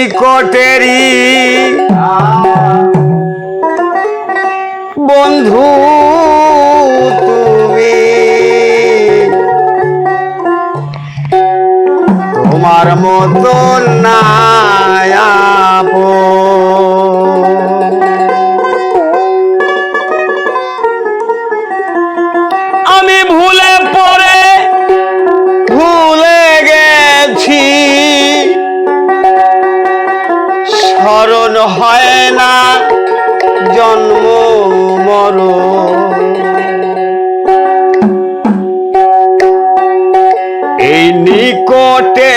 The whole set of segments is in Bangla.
নিকটেরই বন্ধু তুমি, তোমার মতো না আমি ভুলে পড়ে ভুলে গেছি, স্মরণ হয় না জন্ম মরণ। এই নিকটে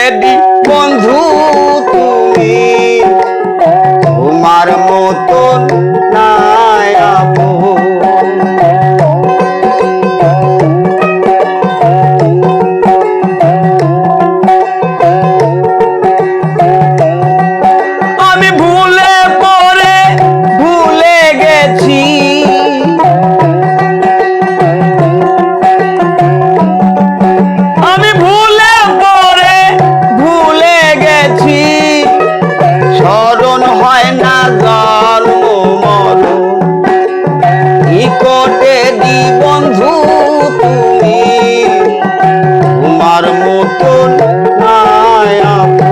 বন্ধু তুমি, তোমার মতন নাই আপন। আমি ভুলে পড়ে ভুলে গেছি, আমি ভুলে পড়ে ভুলে গেছি, স্মরণ হয় না জন্ম মরণ। নিকটে বন্ধু তুমি, তোমার মতন নাই আপন।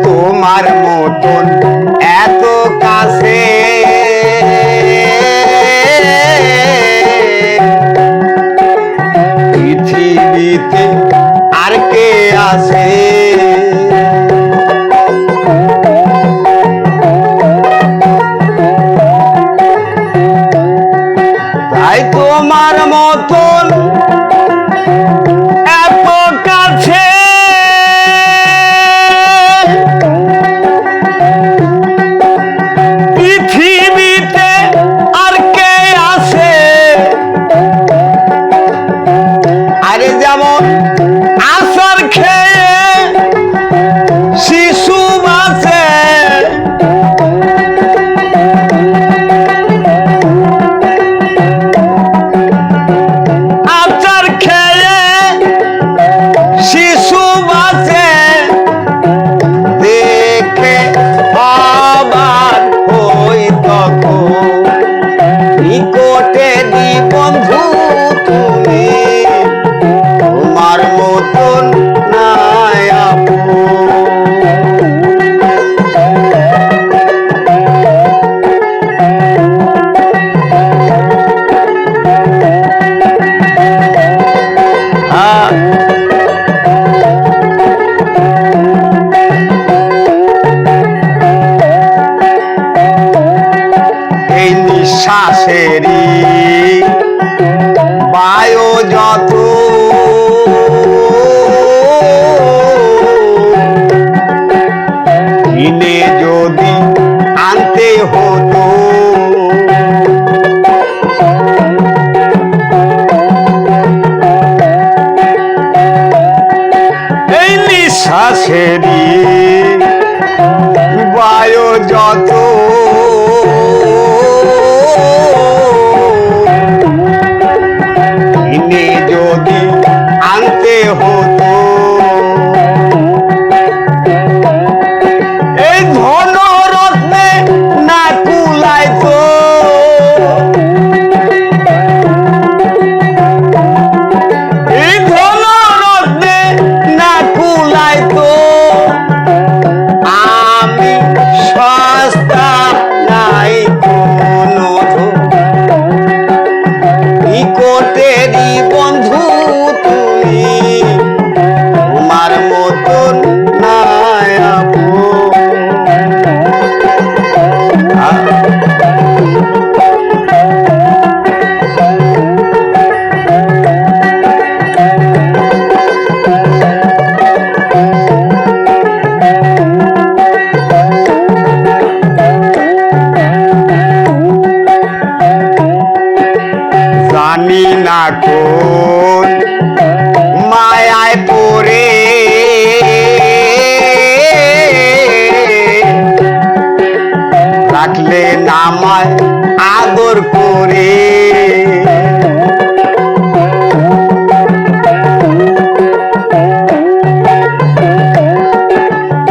তোমার মতন এত কাছে পৃথিবীতে আর কে আছে? তাই তোমার মতন এত কাছে পৃথিবীতে আর কে আছে? আরে যেমন আসার খেয়ে শিশু বাঁচে, আচার খেয়ে শিশু বাঁচে, দেখে আবার হই তখন। নিকটে বন্ধু তুমি, তোমার মতন নাই আপন। এই নিঃশ্বাসেরই বায়ু যত কিনে যদি আনতে হতো, এই নিঃশ্বাসেরই বায়ু যত কিনে যদি আনতে হতো, এই ধন রত্নে না কুলাইতো, এই ধন রত্নে না কুলাইতো, আমি সস্তা নাই কোনো। নিকটেরই বন্ধু তুমি, তোমার মতন নাই আপন। জানি না কোন মায়ায় পড়ে রাখলে নামায় আদর করে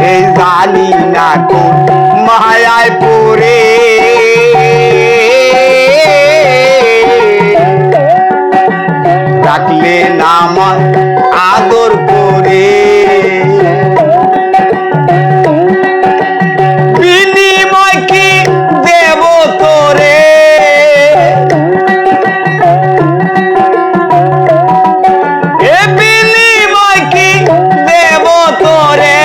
এই জানি না কোন মায়ায় পড়ে রাখলে নামায় আদর করে বিনিময় কি দেব তোরে এ বিনিময় কি দেব তোরে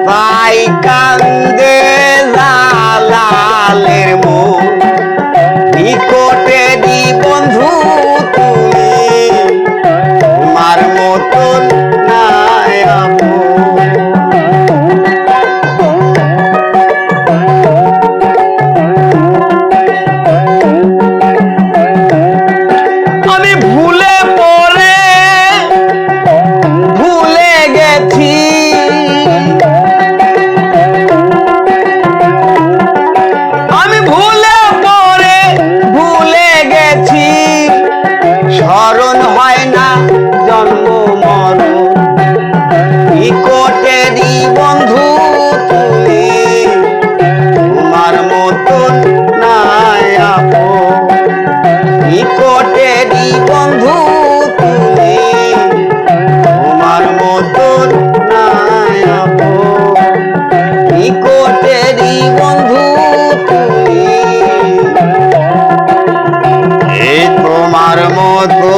তাই কান্দে জালালের মন নিকটে দি বন্ধু তুমি তোমার মতন নাই আপন আমি ভুলে পড়ে ভুলে গেছি আমি ভুলে পড়ে ভুলে গেছি স্মরণ হয় না জন্ম মরণ নিকটেরই বন্ধু তুমি তোমার মতন নাই আপন নিকটেরই বন্ধু তুমি তোমার মতন নাই আপন নিকটেরই বন্ধু তুমি এই তোমার মতো